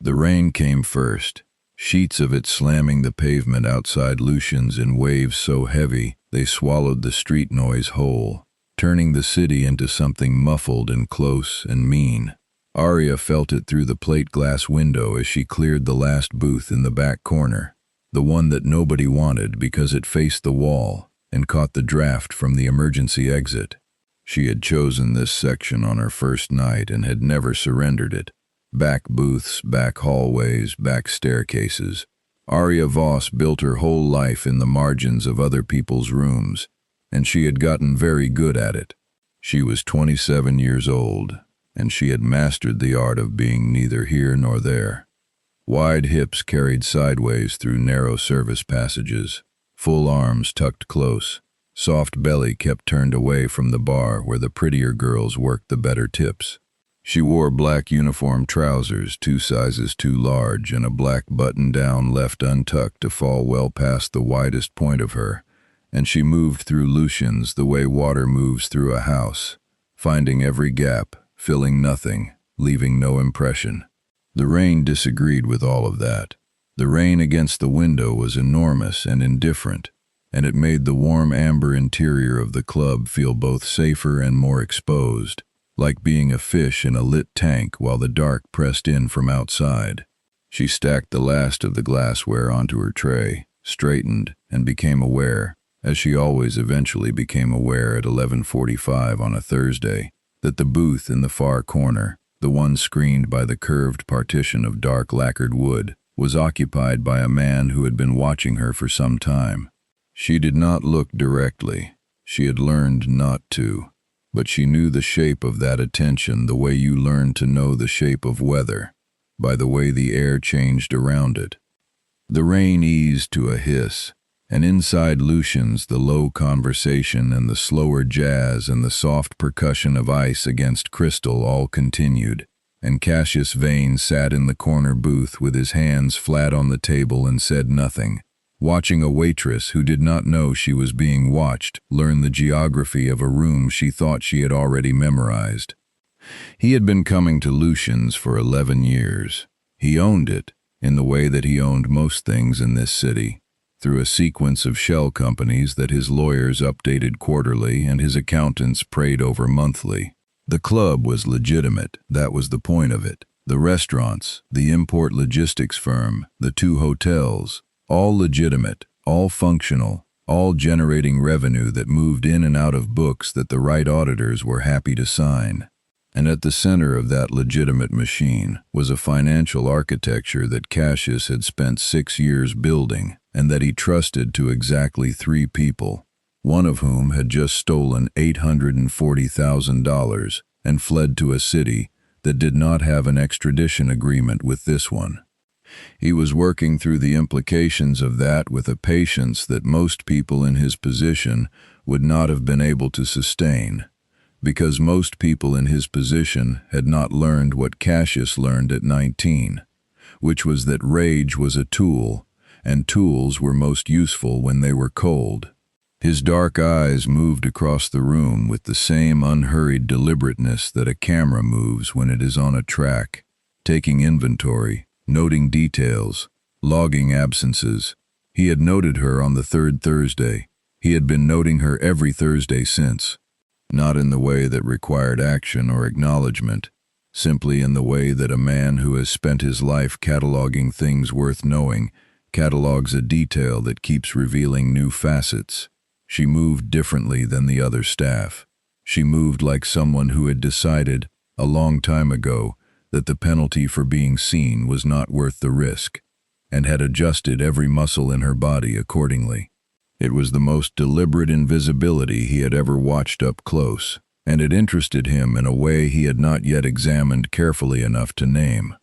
The rain came first, sheets of it slamming the pavement outside Lucian's in waves so heavy they swallowed the street noise whole, turning the city into something muffled and close and mean. Arya felt it through the plate glass window as she cleared the last booth in the back corner, the one that nobody wanted because it faced the wall and caught the draft from the emergency exit. She had chosen this section on her first night and had never surrendered it. Back booths, back hallways, back staircases. Arya Voss built her whole life in the margins of other people's rooms, and she had gotten very good at it. She was 27 years old, and she had mastered the art of being neither here nor there. Wide hips carried sideways through narrow service passages, full arms tucked close, soft belly kept turned away from the bar where the prettier girls worked the better tips. She wore black uniform trousers 2 sizes too large and a black button-down left untucked to fall well past the widest point of her, and she moved through Lucian's the way water moves through a house, finding every gap, filling nothing, leaving no impression. The rain disagreed with all of that. The rain against the window was enormous and indifferent, and it made the warm amber interior of the club feel both safer and more exposed, like being a fish in a lit tank while the dark pressed in from outside. She stacked the last of the glassware onto her tray, straightened, and became aware, as she always eventually became aware at 11:45 on a Thursday, that the booth in the far corner, the one screened by the curved partition of dark lacquered wood, was occupied by a man who had been watching her for some time. She did not look directly. She had learned not to. But she knew the shape of that attention the way you learn to know the shape of weather, by the way the air changed around it. The rain eased to a hiss, and inside Lucian's the low conversation and the slower jazz and the soft percussion of ice against crystal all continued, and Cassius Vane sat in the corner booth with his hands flat on the table and said nothing, watching a waitress who did not know she was being watched learn the geography of a room she thought she had already memorized. He had been coming to Lucian's for 11 years. He owned it, in the way that he owned most things in this city, through a sequence of shell companies that his lawyers updated quarterly and his accountants prayed over monthly. The club was legitimate, that was the point of it. The restaurants, the import logistics firm, the 2 hotels, all legitimate, all functional, all generating revenue that moved in and out of books that the right auditors were happy to sign. And at the center of that legitimate machine was a financial architecture that Cassius had spent 6 years building and that he trusted to exactly 3 people, one of whom had just stolen $840,000 and fled to a city that did not have an extradition agreement with this one. He was working through the implications of that with a patience that most people in his position would not have been able to sustain, because most people in his position had not learned what Cassius learned at 19, which was that rage was a tool, and tools were most useful when they were cold. His dark eyes moved across the room with the same unhurried deliberateness that a camera moves when it is on a track, taking inventory, noting details, logging absences. He had noted her on the 3rd Thursday. He had been noting her every Thursday since, not in the way that required action or acknowledgement, simply in the way that a man who has spent his life cataloging things worth knowing catalogs a detail that keeps revealing new facets. She moved differently than the other staff. She moved like someone who had decided, a long time ago, that the penalty for being seen was not worth the risk, and had adjusted every muscle in her body accordingly. It was the most deliberate invisibility he had ever watched up close, and it interested him in a way he had not yet examined carefully enough to name.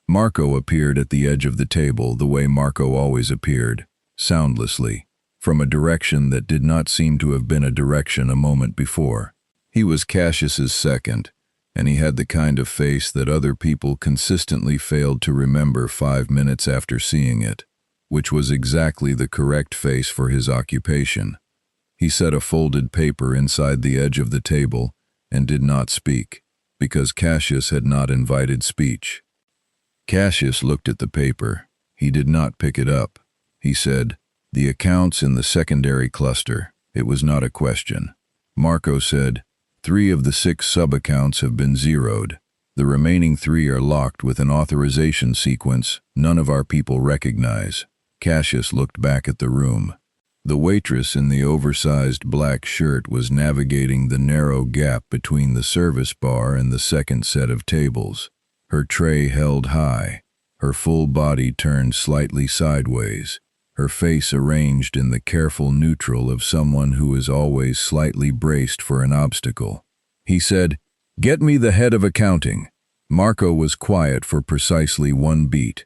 Marco appeared at the edge of the table the way Marco always appeared, soundlessly, from a direction that did not seem to have been a direction a moment before. He was Cassius's second, and he had the kind of face that other people consistently failed to remember 5 minutes after seeing it, which was exactly the correct face for his occupation. He set a folded paper inside the edge of the table and did not speak, because Cassius had not invited speech. Cassius looked at the paper. He did not pick it up. He said, "The accounts in the secondary cluster." It was not a question. Marco said, "3 of the 6 sub-accounts have been zeroed. The remaining 3 are locked with an authorization sequence none of our people recognize." Cassius looked back at the room. The waitress in the oversized black shirt was navigating the narrow gap between the service bar and the second set of tables. Her tray held high, her full body turned slightly sideways, her face arranged in the careful neutral of someone who is always slightly braced for an obstacle. He said, "Get me the head of accounting." Marco was quiet for precisely 1 beat.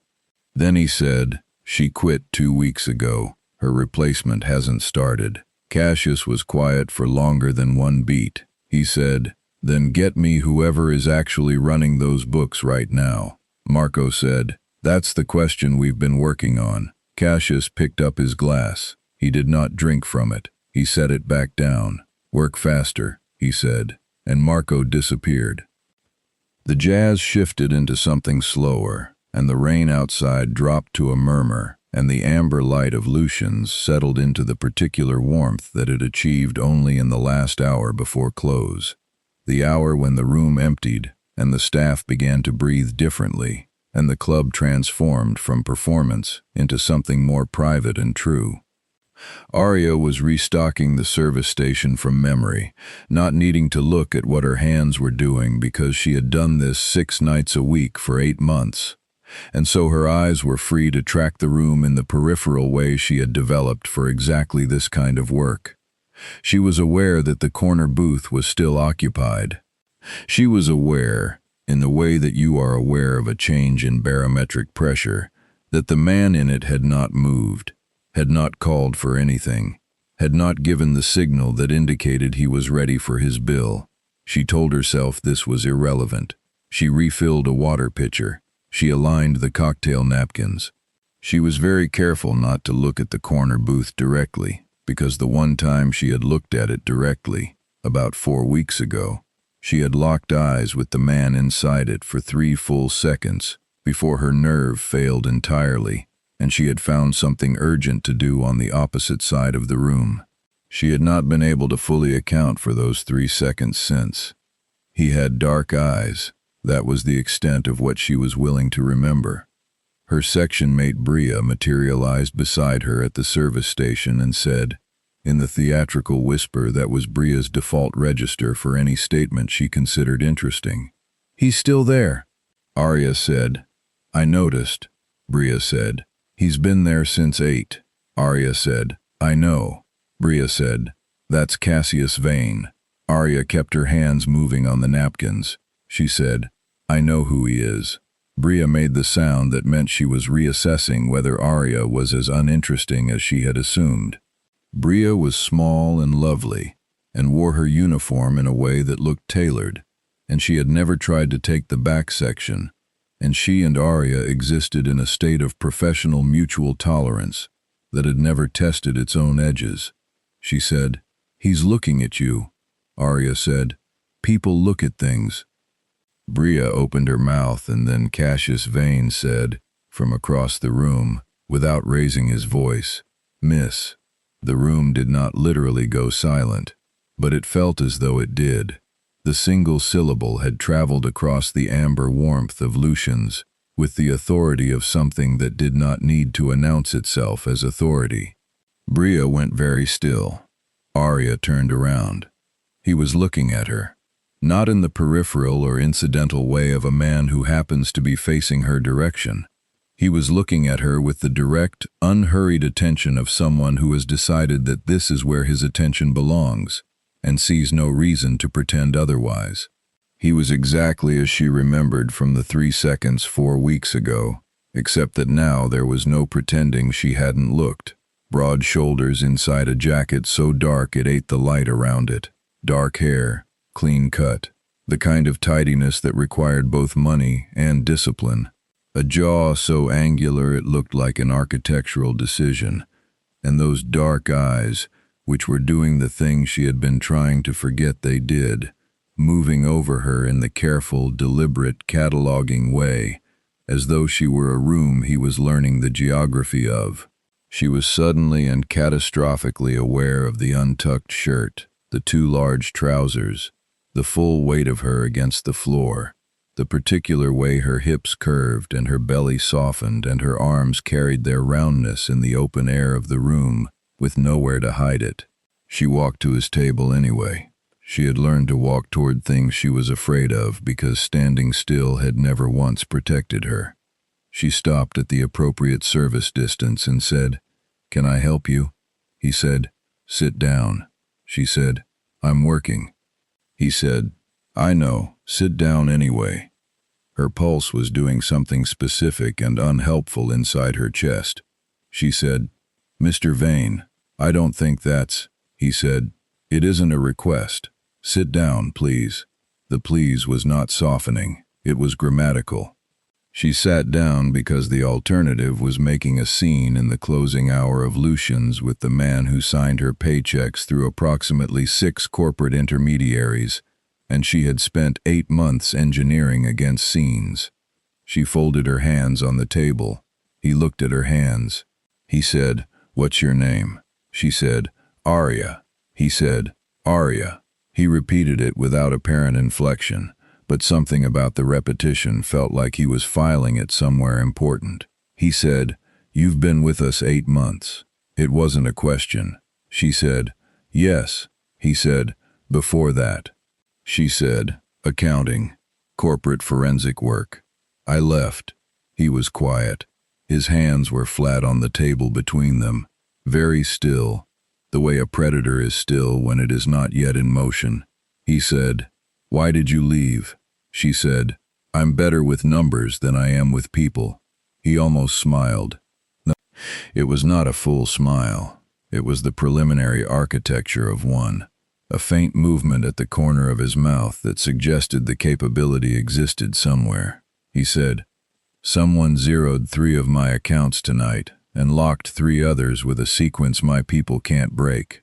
Then he said, "She quit 2 weeks ago. Her replacement hasn't started." Cassius was quiet for longer than 1 beat. He said, "Then get me whoever is actually running those books right now." Marco said, "That's the question we've been working on." Cassius picked up his glass. He did not drink from it. He set it back down. "Work faster," he said, and Marco disappeared. The jazz shifted into something slower, and the rain outside dropped to a murmur, and the amber light of Lucian's settled into the particular warmth that it achieved only in the last hour before close. The hour when the room emptied, and the staff began to breathe differently, and the club transformed from performance into something more private and true. Arya was restocking the service station from memory, not needing to look at what her hands were doing because she had done this 6 nights a week for 8 months. And so her eyes were free to track the room in the peripheral way she had developed for exactly this kind of work. She was aware that the corner booth was still occupied. She was aware, in the way that you are aware of a change in barometric pressure, that the man in it had not moved, had not called for anything, had not given the signal that indicated he was ready for his bill. She told herself this was irrelevant. She refilled a water pitcher. She aligned the cocktail napkins. She was very careful not to look at the corner booth directly, because the one time she had looked at it directly, about 4 weeks ago, she had locked eyes with the man inside it for 3 full seconds before her nerve failed entirely, and she had found something urgent to do on the opposite side of the room. She had not been able to fully account for those 3 seconds since. He had dark eyes. That was the extent of what she was willing to remember. Her section mate Bria materialized beside her at the service station and said, in the theatrical whisper that was Bria's default register for any statement she considered interesting, "He's still there." Arya said, "I noticed." Bria said, "He's been there since 8. Arya said, "I know." Bria said, "That's Cassius Vane." Arya kept her hands moving on the napkins. She said, "I know who he is." Bria made the sound that meant she was reassessing whether Arya was as uninteresting as she had assumed. Bria was small and lovely, and wore her uniform in a way that looked tailored, and she had never tried to take the back section, and she and Arya existed in a state of professional mutual tolerance that had never tested its own edges. She said, "He's looking at you." Arya said, "People look at things." Bria opened her mouth, and then Cassius Vane said, from across the room, without raising his voice, "Miss." The room did not literally go silent, but it felt as though it did. The single syllable had traveled across the amber warmth of Lucian's with the authority of something that did not need to announce itself as authority. Bria went very still. Arya turned around. He was looking at her, not in the peripheral or incidental way of a man who happens to be facing her direction. He was looking at her with the direct, unhurried attention of someone who has decided that this is where his attention belongs, and sees no reason to pretend otherwise. He was exactly as she remembered from the 3 seconds 4 weeks ago, except that now there was no pretending she hadn't looked. Broad shoulders inside a jacket so dark it ate the light around it. Dark hair, clean cut, the kind of tidiness that required both money and discipline. A jaw so angular it looked like an architectural decision, and those dark eyes, which were doing the thing she had been trying to forget they did, moving over her in the careful, deliberate, cataloging way as though she were a room he was learning the geography of. She was suddenly and catastrophically aware of the untucked shirt, the too large trousers, the full weight of her against the floor, the particular way her hips curved and her belly softened and her arms carried their roundness in the open air of the room with nowhere to hide it. She walked to his table anyway. She had learned to walk toward things she was afraid of because standing still had never once protected her. She stopped at the appropriate service distance and said, "Can I help you?" He said, "Sit down." She said, "I'm working." He said, "I know, sit down anyway." Her pulse was doing something specific and unhelpful inside her chest. She said, "Mr. Vane, I don't think that's," he said, "it isn't a request. Sit down, please." The please was not softening, it was grammatical. She sat down because the alternative was making a scene in the closing hour of Lucian's with the man who signed her paychecks through approximately 6 corporate intermediaries, and she had spent 8 months engineering against scenes. She folded her hands on the table. He looked at her hands. He said, "What's your name?" She said, "Arya." He said, "Arya." He repeated it without apparent inflection, but something about the repetition felt like he was filing it somewhere important. He said, "You've been with us 8 months." It wasn't a question. She said, "Yes." He said, "Before that." She said, "Accounting, corporate forensic work." I left. He was quiet. His hands were flat on the table between them, very still, the way a predator is still when it is not yet in motion. He said, "Why did you leave?" She said, "I'm better with numbers than I am with people." He almost smiled. No, it was not a full smile. It was the preliminary architecture of one, a faint movement at the corner of his mouth that suggested the capability existed somewhere. He said, "Someone zeroed 3 of my accounts tonight and locked 3 others with a sequence my people can't break.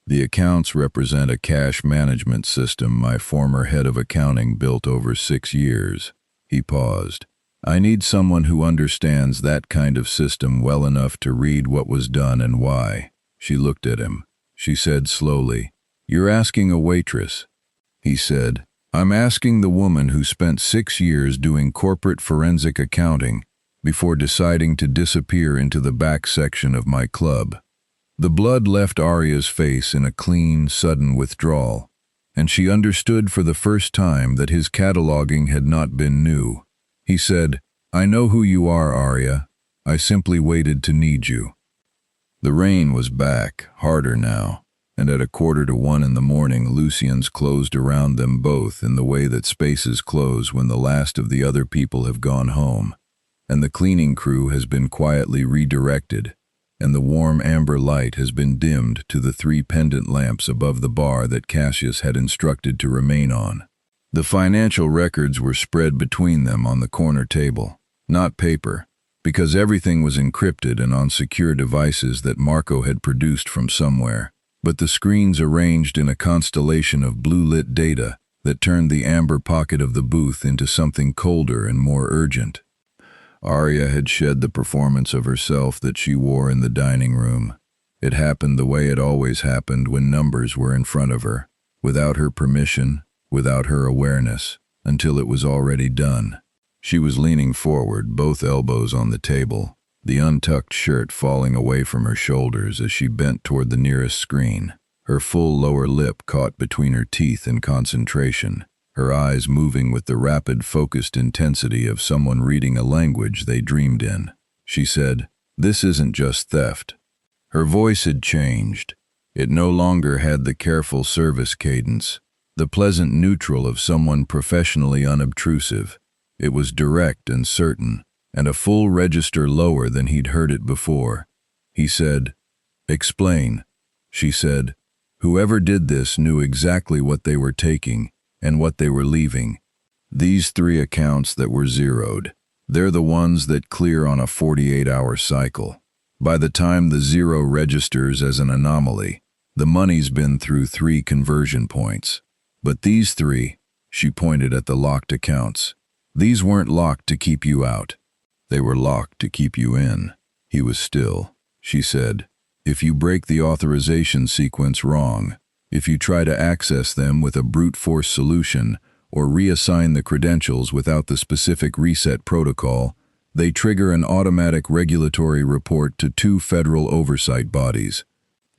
The accounts represent a cash management system my former head of accounting built over 6 years. He paused. "I need someone who understands that kind of system well enough to read what was done and why." She looked at him. She said slowly, "You're asking a waitress." He said, "I'm asking the woman who spent 6 years doing corporate forensic accounting before deciding to disappear into the back section of my club." The blood left Arya's face in a clean, sudden withdrawal, and she understood for the first time that his cataloging had not been new. He said, "I know who you are, Arya. I simply waited to need you." The rain was back, harder now, and at 1:45 in the morning Lucian's closed around them both in the way that spaces close when the last of the other people have gone home, and the cleaning crew has been quietly redirected, and the warm amber light has been dimmed to the 3 pendant lamps above the bar that Cassius had instructed to remain on. The financial records were spread between them on the corner table, not paper, because everything was encrypted and on secure devices that Marco had produced from somewhere, but the screens arranged in a constellation of blue-lit data that turned the amber pocket of the booth into something colder and more urgent. Arya had shed the performance of herself that she wore in the dining room. It happened the way it always happened when numbers were in front of her, without her permission, without her awareness, until it was already done. She was leaning forward, both elbows on the table, the untucked shirt falling away from her shoulders as she bent toward the nearest screen, her full lower lip caught between her teeth in concentration, her eyes moving with the rapid, focused intensity of someone reading a language they dreamed in. She said, "This isn't just theft." Her voice had changed. It no longer had the careful service cadence, the pleasant neutral of someone professionally unobtrusive. It was direct and certain, and a full register lower than he'd heard it before. He said, "Explain." She said, "Whoever did this knew exactly what they were taking and what they were leaving. These 3 accounts that were zeroed, they're the ones that clear on a 48-hour cycle. By the time the 0 registers as an anomaly, the money's been through 3 conversion points. But these 3, she pointed at the locked accounts, these weren't locked to keep you out. They were locked to keep you in. He was still. She said, "If you break the authorization sequence wrong, if you try to access them with a brute force solution or reassign the credentials without the specific reset protocol, they trigger an automatic regulatory report to 2 federal oversight bodies,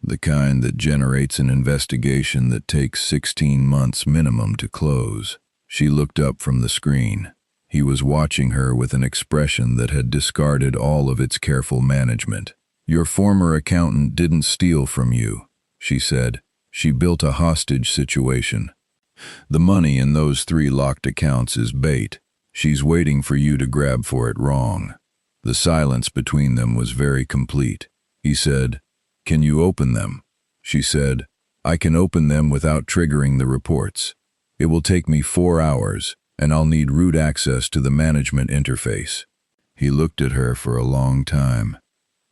the kind that generates an investigation that takes 16 months minimum to close." She looked up from the screen. He was watching her with an expression that had discarded all of its careful management. "Your former accountant didn't steal from you," she said. "She built a hostage situation. The money in those 3 locked accounts is bait. She's waiting for you to grab for it wrong." The silence between them was very complete. He said, "Can you open them?" She said, "I can open them without triggering the reports. It will take me 4 hours, and I'll need root access to the management interface." He looked at her for a long time.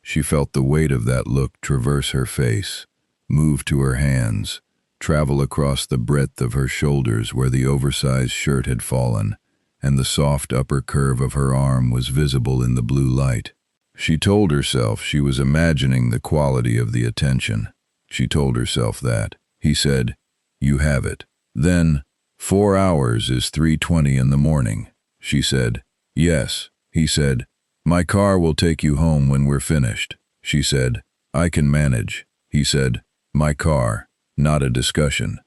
She felt the weight of that look traverse her face, move to her hands, travel across the breadth of her shoulders where the oversized shirt had fallen, and the soft upper curve of her arm was visible in the blue light. She told herself she was imagining the quality of the attention. She told herself that. He said, "You have it." Then, 4 hours is 3:20 in the morning. She said, "Yes." He said, "My car will take you home when we're finished." She said, "I can manage." He said, "My car, not a discussion."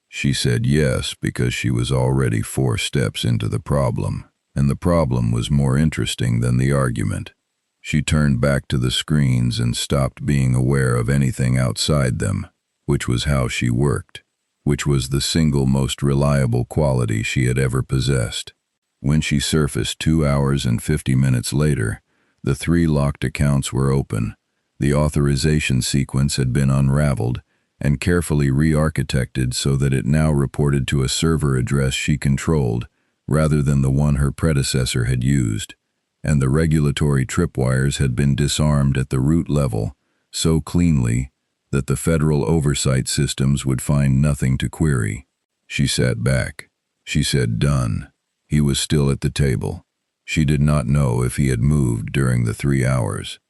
She said yes because she was already 4 steps into the problem, and the problem was more interesting than the argument. She turned back to the screens and stopped being aware of anything outside them, which was how she worked, which was the single most reliable quality she had ever possessed. When she surfaced 2 hours and 50 minutes later, the 3 locked accounts were open. The authorization sequence had been unraveled and carefully re-architected so that it now reported to a server address she controlled rather than the one her predecessor had used, and the regulatory tripwires had been disarmed at the root level so cleanly that the federal oversight systems would find nothing to query. She sat back. She said, "Done." He was still at the table. She did not know if he had moved during the 3 hours.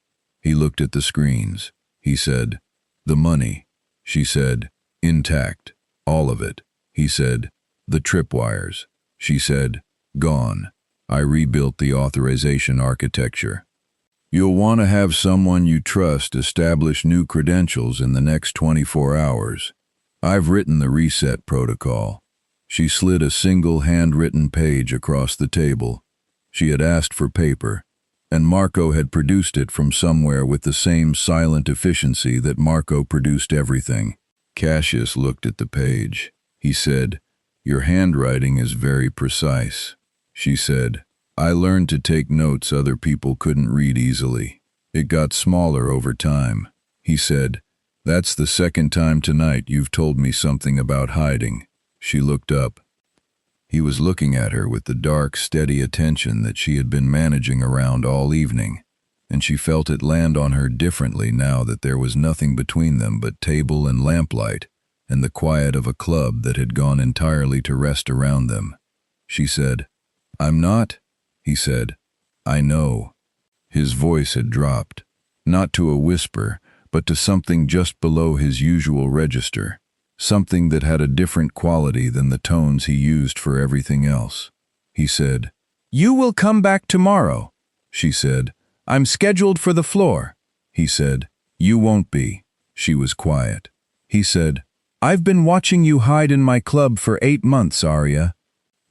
He looked at the screens. He said, "The money." She said, "Intact. All of it." He said, "The tripwires." She said, "Gone. I rebuilt the authorization architecture." "You'll want to have someone you trust establish new credentials in the next 24 hours. I've written the reset protocol." She slid a single handwritten page across the table. She had asked for paper, and Marco had produced it from somewhere with the same silent efficiency that Marco produced everything. Cassius looked at the page. He said, "Your handwriting is very precise." She said, "I learned to take notes other people couldn't read easily. It got smaller over time." He said, "That's the second time tonight you've told me something about hiding." She looked up. He was looking at her with the dark, steady attention that she had been managing around all evening, and she felt it land on her differently now that there was nothing between them but table and lamplight and the quiet of a club that had gone entirely to rest around them. She said, "I'm not," he said. "I know." His voice had dropped, not to a whisper, but to something just below his usual register, something that had a different quality than the tones he used for everything else. He said, "You will come back tomorrow." She said, "I'm scheduled for the floor." He said, "You won't be." She was quiet. He said, "I've been watching you hide in my club for 8 months, Arya.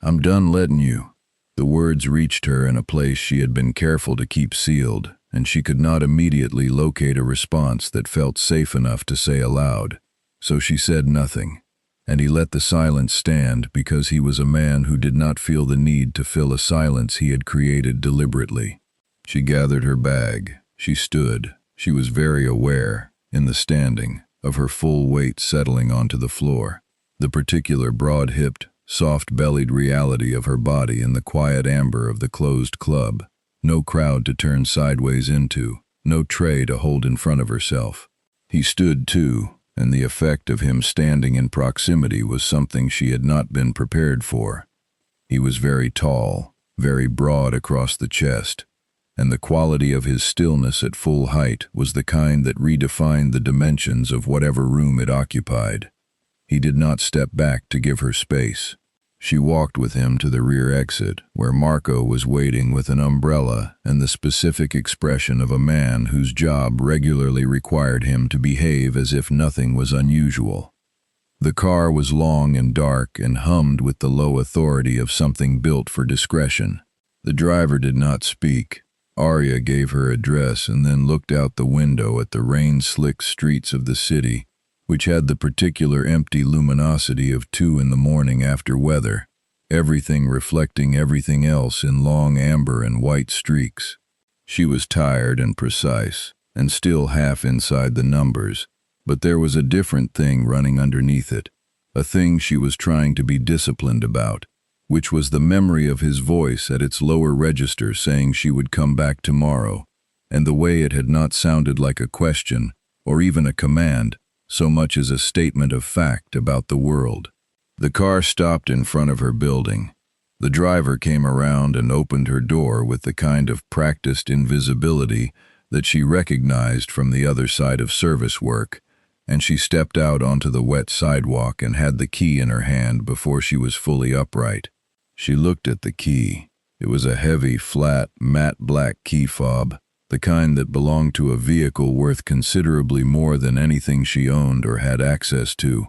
I'm done letting you." The words reached her in a place she had been careful to keep sealed, and she could not immediately locate a response that felt safe enough to say aloud. So she said nothing, and he let the silence stand because he was a man who did not feel the need to fill a silence he had created deliberately. She gathered her bag. She stood. She was very aware, in the standing, of her full weight settling onto the floor, the particular broad-hipped, soft-bellied reality of her body in the quiet amber of the closed club. No crowd to turn sideways into, no tray to hold in front of herself. He stood too, and the effect of him standing in proximity was something she had not been prepared for. He was very tall, very broad across the chest, and the quality of his stillness at full height was the kind that redefined the dimensions of whatever room it occupied. He did not step back to give her space. She walked with him to the rear exit, where Marco was waiting with an umbrella and the specific expression of a man whose job regularly required him to behave as if nothing was unusual. The car was long and dark and hummed with the low authority of something built for discretion. The driver did not speak. Arya gave her address and then looked out the window at the rain-slicked streets of the city, which had the particular empty luminosity of 2 a.m. after weather, everything reflecting everything else in long amber and white streaks. She was tired and precise, and still half inside the numbers, but there was a different thing running underneath it, a thing she was trying to be disciplined about, which was the memory of his voice at its lower register saying she would come back tomorrow, and the way it had not sounded like a question, or even a command, so much as a statement of fact about the world. The car stopped in front of her building. The driver came around and opened her door with the kind of practiced invisibility that she recognized from the other side of service work, and she stepped out onto the wet sidewalk and had the key in her hand before she was fully upright. She looked at the key. It was a heavy, flat, matte black key fob, the kind that belonged to a vehicle worth considerably more than anything she owned or had access to.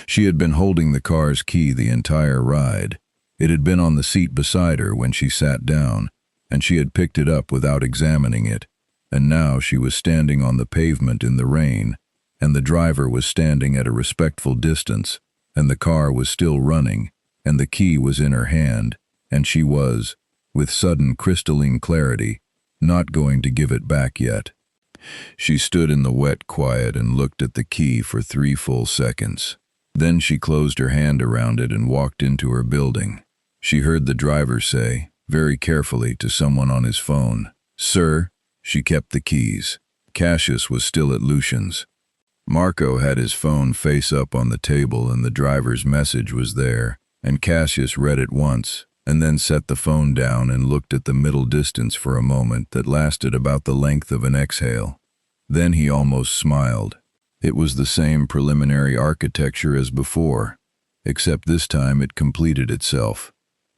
She had been holding the car's key the entire ride. It had been on the seat beside her when she sat down, and she had picked it up without examining it, and now she was standing on the pavement in the rain, and the driver was standing at a respectful distance, and the car was still running, and the key was in her hand, and she was, with sudden crystalline clarity, not going to give it back yet. She stood in the wet quiet and looked at the key for 3 full seconds. Then she closed her hand around it and walked into her building. She heard the driver say, very carefully to someone on his phone, "Sir." She kept the keys. Cassius was still at Lucian's. Marco had his phone face up on the table and the driver's message was there, and Cassius read it once, and then set the phone down and looked at the middle distance for a moment that lasted about the length of an exhale. Then he almost smiled. It was the same preliminary architecture as before, except this time it completed itself.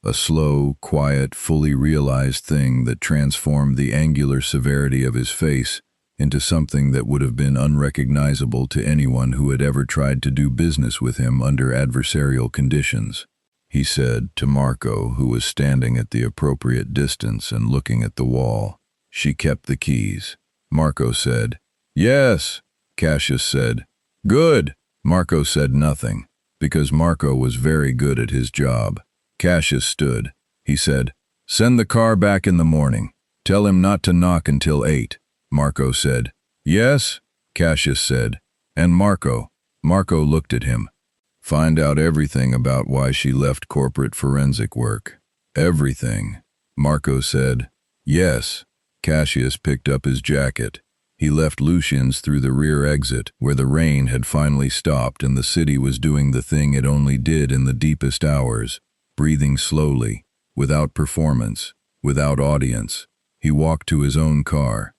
A slow, quiet, fully realized thing that transformed the angular severity of his face into something that would have been unrecognizable to anyone who had ever tried to do business with him under adversarial conditions. He said to Marco, who was standing at the appropriate distance and looking at the wall, "She kept the keys." Marco said, "Yes." Cassius said, "Good." Marco said nothing, because Marco was very good at his job. Cassius stood. He said, "Send the car back in the morning. Tell him not to knock until 8. Marco said, "Yes," Cassius said. "And Marco." Marco looked at him. "Find out everything about why she left corporate forensic work." "Everything." Marco said, "Yes." Cassius picked up his jacket. He left Lucian's through the rear exit, where the rain had finally stopped and the city was doing the thing it only did in the deepest hours, breathing slowly, without performance, without audience. He walked to his own car.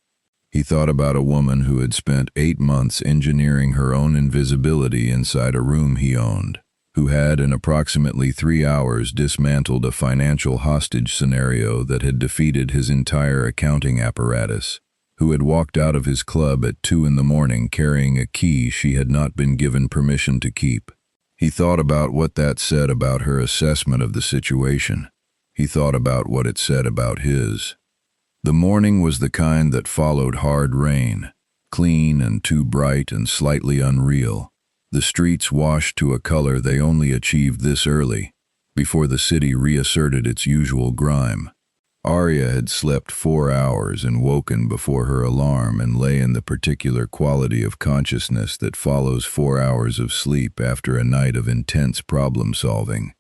He thought about a woman who had spent 8 months engineering her own invisibility inside a room he owned, who had in approximately 3 hours dismantled a financial hostage scenario that had defeated his entire accounting apparatus, who had walked out of his club at 2 a.m. carrying a key she had not been given permission to keep. He thought about what that said about her assessment of the situation. He thought about what it said about his. The morning was the kind that followed hard rain, clean and too bright and slightly unreal. The streets washed to a color they only achieved this early, before the city reasserted its usual grime. Arya had slept 4 hours and woken before her alarm and lay in the particular quality of consciousness that follows 4 hours of sleep after a night of intense problem-solving,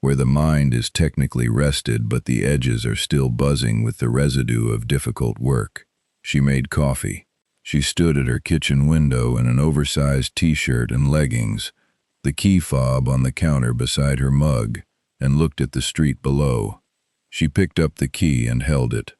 where the mind is technically rested but the edges are still buzzing with the residue of difficult work. She made coffee. She stood at her kitchen window in an oversized t-shirt and leggings, the key fob on the counter beside her mug, and looked at the street below. She picked up the key and held it.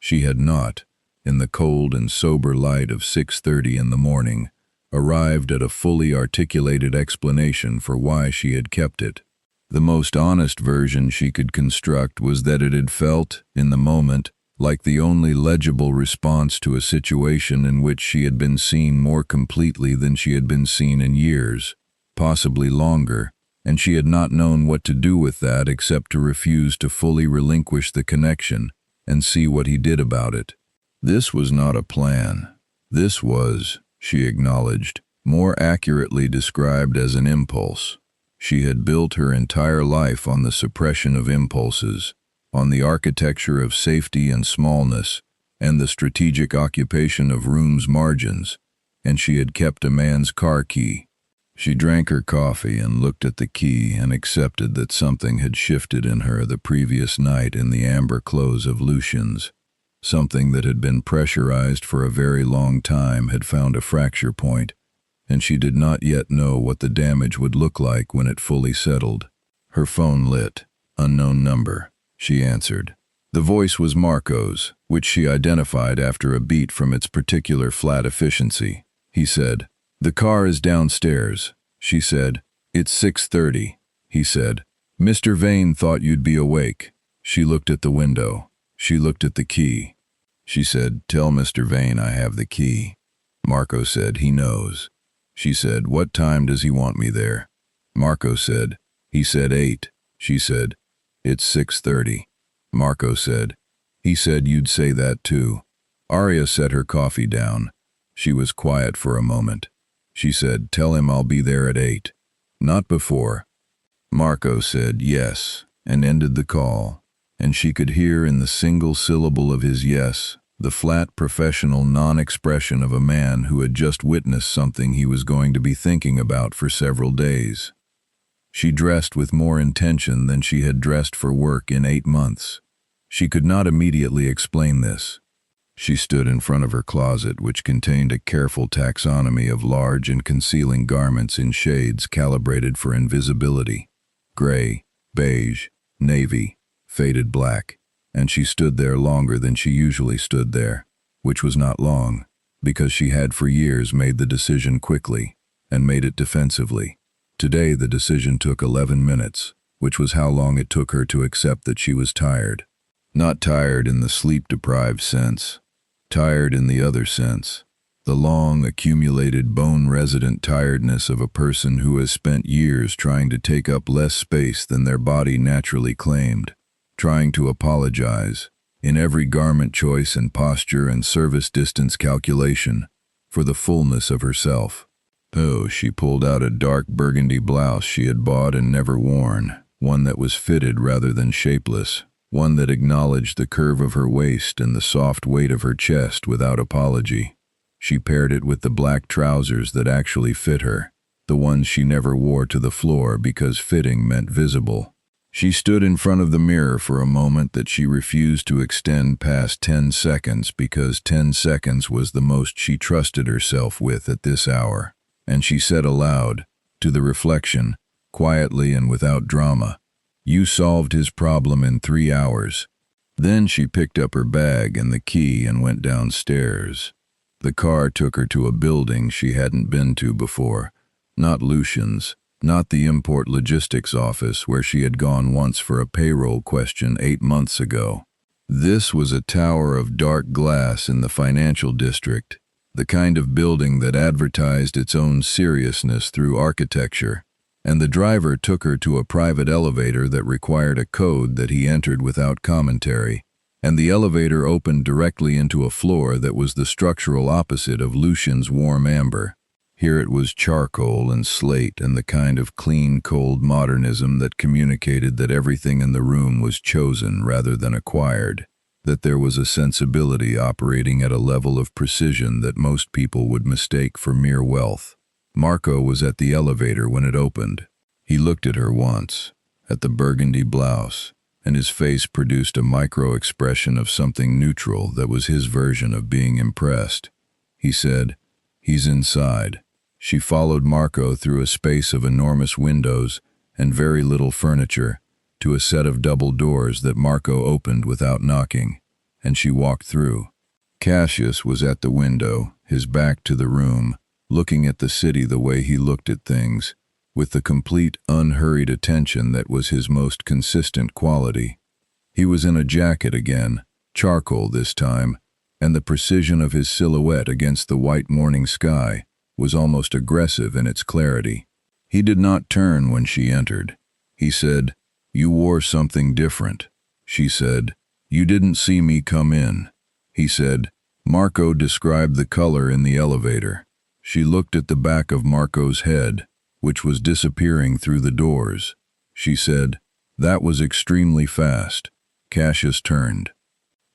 She had not, in the cold and sober light of 6:30 in the morning, arrived at a fully articulated explanation for why she had kept it. The most honest version she could construct was that it had felt, in the moment, like the only legible response to a situation in which she had been seen more completely than she had been seen in years, possibly longer, and she had not known what to do with that except to refuse to fully relinquish the connection and see what he did about it. This was not a plan. This was, she acknowledged, more accurately described as an impulse. She had built her entire life on the suppression of impulses, on the architecture of safety and smallness, and the strategic occupation of room's margins, and she had kept a man's car key. She drank her coffee and looked at the key and accepted that something had shifted in her the previous night in the amber close of Lucian's. Something that had been pressurized for a very long time had found a fracture point, and she did not yet know what the damage would look like when it fully settled. Her phone lit. Unknown number. She answered. The voice was Marco's, which she identified after a beat from its particular flat efficiency. He said, "The car is downstairs." She said, "It's 6:30. He said, "Mr. Vane thought you'd be awake." She looked at the window. She looked at the key. She said, "Tell Mr. Vane I have the key." Marco said, "He knows." She said, "What time does he want me there?" Marco said, "He said 8. She said, "It's 6:30. Marco said, "He said you'd say that too." Arya set her coffee down. She was quiet for a moment. She said, "Tell him I'll be there at 8. Not before." Marco said, "Yes," and ended the call, and she could hear in the single syllable of his yes the flat professional non-expression of a man who had just witnessed something he was going to be thinking about for several days. She dressed with more intention than she had dressed for work in 8 months. She could not immediately explain this. She stood in front of her closet, which contained a careful taxonomy of large and concealing garments in shades calibrated for invisibility: gray, beige, navy, faded black, and she stood there longer than she usually stood there, which was not long, because she had for years made the decision quickly, and made it defensively. Today the decision took 11 minutes, which was how long it took her to accept that she was tired. Not tired in the sleep-deprived sense, tired in the other sense, the long, accumulated, bone-resident tiredness of a person who has spent years trying to take up less space than their body naturally claimed, trying to apologize, in every garment choice and posture and service distance calculation, for the fullness of herself. Oh, she pulled out a dark burgundy blouse she had bought and never worn, one that was fitted rather than shapeless, one that acknowledged the curve of her waist and the soft weight of her chest without apology. She paired it with the black trousers that actually fit her, the ones she never wore to the floor because fitting meant visible. She stood in front of the mirror for a moment that she refused to extend past 10 seconds because 10 seconds was the most she trusted herself with at this hour. And she said aloud, to the reflection, quietly and without drama, "You solved his problem in 3 hours. Then she picked up her bag and the key and went downstairs. The car took her to a building she hadn't been to before, not Lucian's, not the import logistics office where she had gone once for a payroll question 8 months ago. This was a tower of dark glass in the financial district, the kind of building that advertised its own seriousness through architecture, and the driver took her to a private elevator that required a code that he entered without commentary, and the elevator opened directly into a floor that was the structural opposite of Lucian's warm amber. Here it was charcoal and slate and the kind of clean, cold modernism that communicated that everything in the room was chosen rather than acquired, that there was a sensibility operating at a level of precision that most people would mistake for mere wealth. Marco was at the elevator when it opened. He looked at her once, at the burgundy blouse, and his face produced a micro-expression of something neutral that was his version of being impressed. He said, "He's inside." She followed Marco through a space of enormous windows and very little furniture, to a set of double doors that Marco opened without knocking, and she walked through. Cassius was at the window, his back to the room, looking at the city the way he looked at things, with the complete, unhurried attention that was his most consistent quality. He was in a jacket again, charcoal this time, and the precision of his silhouette against the white morning sky was almost aggressive in its clarity. He did not turn when she entered. He said, "You wore something different." She said, "You didn't see me come in." He said, "Marco described the color in the elevator." She looked at the back of Marco's head, which was disappearing through the doors. She said, "That was extremely fast." Cassius turned.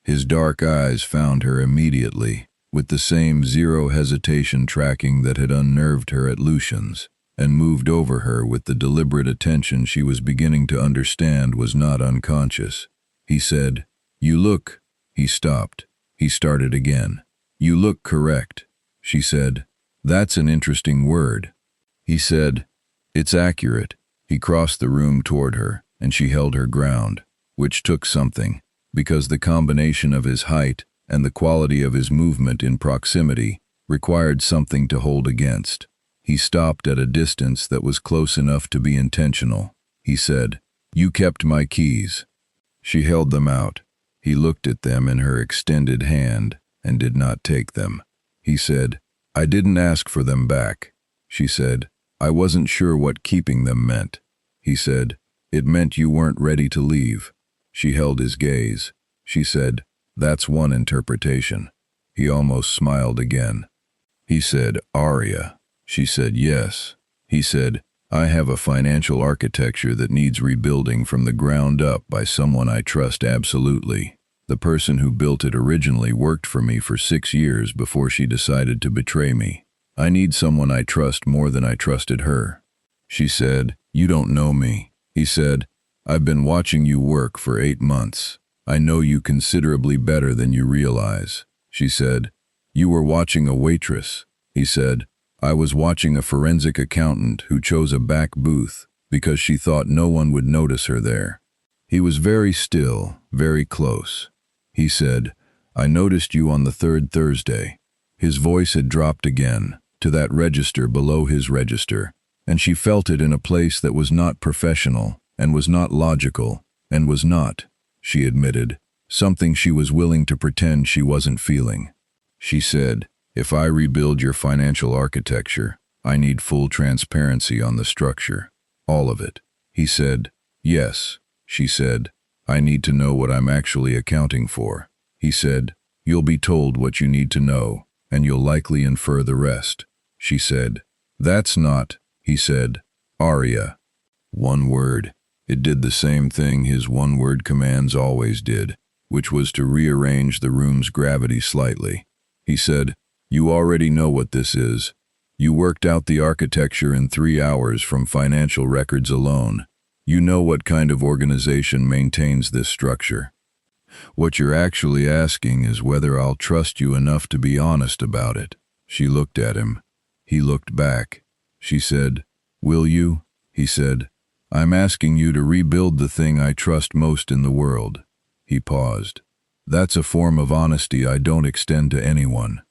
His dark eyes found her immediately, with the same zero hesitation tracking that had unnerved her at Lucian's, and moved over her with the deliberate attention she was beginning to understand was not unconscious. He said, "You look..." He stopped. He started again. "You look correct." She said, "That's an interesting word." He said, "It's accurate." He crossed the room toward her, and she held her ground, which took something, because the combination of his height and the quality of his movement in proximity required something to hold against. He stopped at a distance that was close enough to be intentional. He said, "You kept my keys." She held them out. He looked at them in her extended hand and did not take them. He said, "I didn't ask for them back." She said, "I wasn't sure what keeping them meant." He said, "It meant you weren't ready to leave." She held his gaze. She said, "That's one interpretation." He almost smiled again. He said, "Aria." She said, "Yes." He said, "I have a financial architecture that needs rebuilding from the ground up by someone I trust absolutely. The person who built it originally worked for me for 6 years before she decided to betray me. I need someone I trust more than I trusted her." She said, "You don't know me." He said, "I've been watching you work for 8 months. I know you considerably better than you realize." She said, "You were watching a waitress." He said, "I was watching a forensic accountant who chose a back booth because she thought no one would notice her there." He was very still, very close. He said, "I noticed you on the 3rd Thursday." His voice had dropped again, to that register below his register, and she felt it in a place that was not professional, and was not logical, and was not, she admitted, something she was willing to pretend she wasn't feeling. She said, "If I rebuild your financial architecture, I need full transparency on the structure. All of it." He said, "Yes." She said, "I need to know what I'm actually accounting for." He said, "You'll be told what you need to know, and you'll likely infer the rest." She said, "That's not," he said, "Aria." One word. It did the same thing his one-word commands always did, which was to rearrange the room's gravity slightly. He said, "You already know what this is. You worked out the architecture in 3 hours from financial records alone. You know what kind of organization maintains this structure. What you're actually asking is whether I'll trust you enough to be honest about it." She looked at him. He looked back. She said, "Will you?" He said, "I'm asking you to rebuild the thing I trust most in the world." He paused. "That's a form of honesty I don't extend to anyone."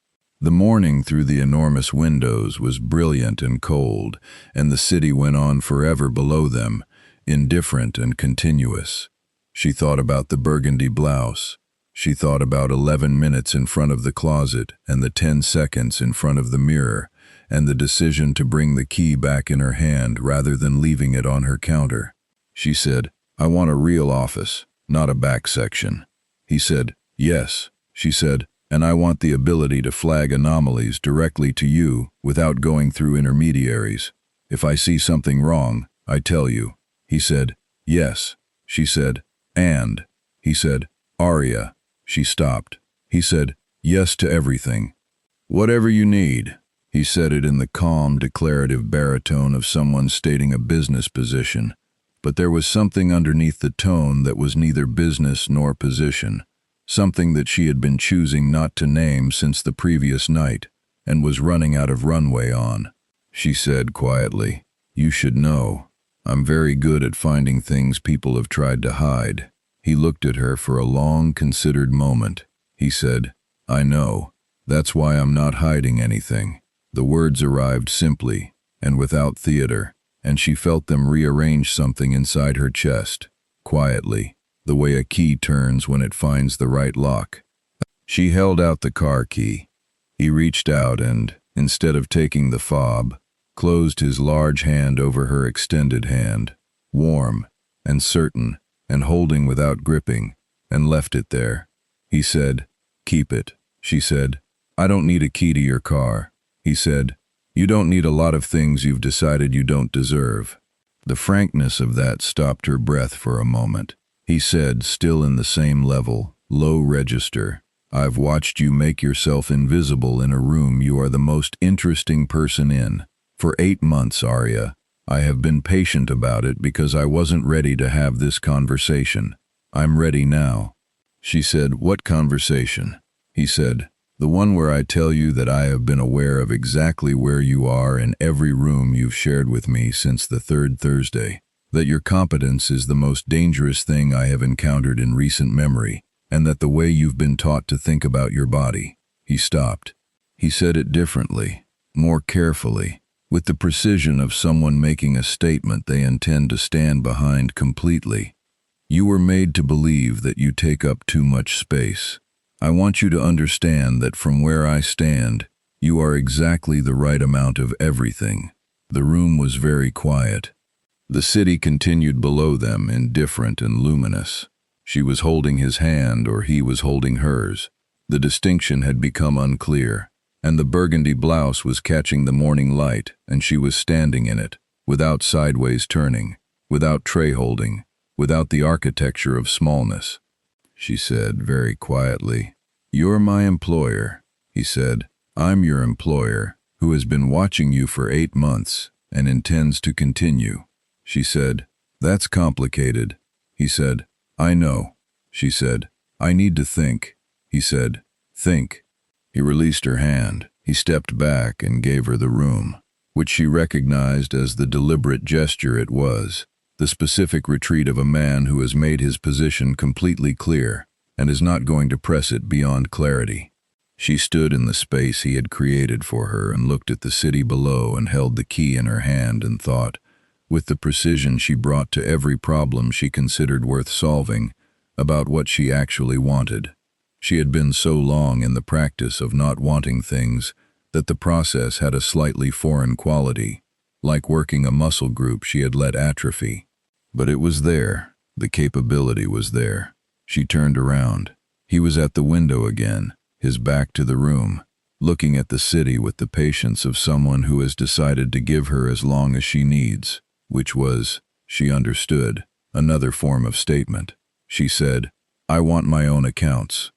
The morning through the enormous windows was brilliant and cold, and the city went on forever below them, indifferent and continuous. She thought about the burgundy blouse. She thought about 11 minutes in front of the closet and the 10 seconds in front of the mirror, and the decision to bring the key back in her hand rather than leaving it on her counter. She said, "I want a real office, not a back section." He said, "Yes." She said, "And I want the ability to flag anomalies directly to you without going through intermediaries. If I see something wrong, I tell you." He said, "Yes." She said, "And?" He said, "Aria." She stopped. He said, "Yes to everything." "Whatever you need." He said it in the calm, declarative baritone of someone stating a business position, but there was something underneath the tone that was neither business nor position, something that she had been choosing not to name since the previous night, and was running out of runway on. She said quietly, "You should know. I'm very good at finding things people have tried to hide." He looked at her for a long, considered moment. He said, "I know. That's why I'm not hiding anything." The words arrived simply and without theater, and she felt them rearrange something inside her chest, quietly, the way a key turns when it finds the right lock. She held out the car key. He reached out and, instead of taking the fob, closed his large hand over her extended hand, warm and certain and holding without gripping, and left it there. He said, "Keep it." She said, "I don't need a key to your car." He said, "You don't need a lot of things you've decided you don't deserve." The frankness of that stopped her breath for a moment. He said, still in the same level, low register, "I've watched you make yourself invisible in a room you are the most interesting person in. For 8 months, Arya. I have been patient about it because I wasn't ready to have this conversation. I'm ready now." She said, "What conversation?" He said, "The one where I tell you that I have been aware of exactly where you are in every room you've shared with me since the 3rd Thursday, that your competence is the most dangerous thing I have encountered in recent memory, and that the way you've been taught to think about your body." He stopped. He said it differently, more carefully, with the precision of someone making a statement they intend to stand behind completely. "You were made to believe that you take up too much space. I want you to understand that from where I stand, you are exactly the right amount of everything." The room was very quiet. The city continued below them, indifferent and luminous. She was holding his hand, or he was holding hers. The distinction had become unclear, and the burgundy blouse was catching the morning light, and she was standing in it, without sideways turning, without tray holding, without the architecture of smallness. She said very quietly, "You're my employer," he said. "I'm your employer, who has been watching you for 8 months, and intends to continue." She said, "That's complicated." He said, "I know." She said, "I need to think." He said, "Think." He released her hand. He stepped back and gave her the room, which she recognized as the deliberate gesture it was, the specific retreat of a man who has made his position completely clear and is not going to press it beyond clarity. She stood in the space he had created for her and looked at the city below and held the key in her hand and thought, with the precision she brought to every problem she considered worth solving, about what she actually wanted. She had been so long in the practice of not wanting things that the process had a slightly foreign quality, like working a muscle group she had let atrophy. But it was there. The capability was there. She turned around. He was at the window again, his back to the room, looking at the city with the patience of someone who has decided to give her as long as she needs, which was, she understood, another form of statement. She said, "I want my own accounts.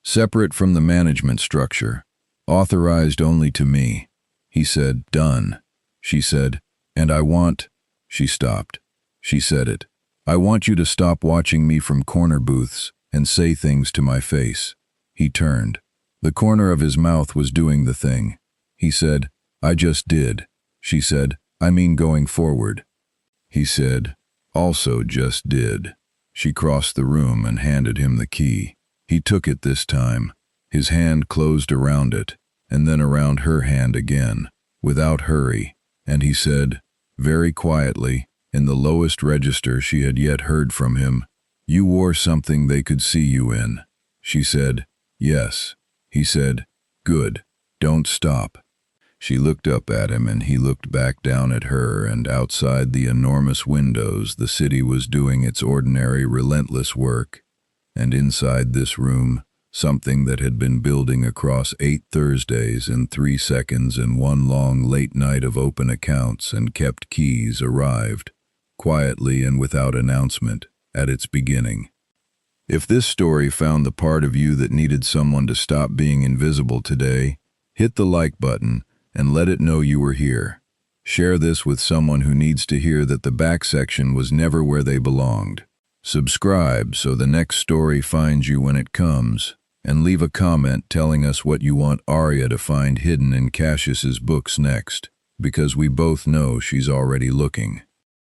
Separate from the management structure. Authorized only to me." He said, "Done." She said, "And I want—" She stopped. She said it. "I want you to stop watching me from corner booths and say things to my face." He turned. The corner of his mouth was doing the thing. He said, "I just did." She said, "I mean going forward." He said, "Also just did." She crossed the room and handed him the key. He took it this time. His hand closed around it, and then around her hand again, without hurry, and he said, very quietly, in the lowest register she had yet heard from him, "You wore something they could see you in." She said, "Yes." He said, "Good. Don't stop." She looked up at him and he looked back down at her, and outside the enormous windows the city was doing its ordinary relentless work, and inside this room, something that had been building across 8 Thursdays and 3 seconds and one long late night of open accounts and kept keys arrived, quietly and without announcement, at its beginning. If this story found the part of you that needed someone to stop being invisible today, hit the like button and let it know you were here. Share this with someone who needs to hear that the back section was never where they belonged. Subscribe so the next story finds you when it comes, and leave a comment telling us what you want Arya to find hidden in Cassius's books next, because we both know she's already looking.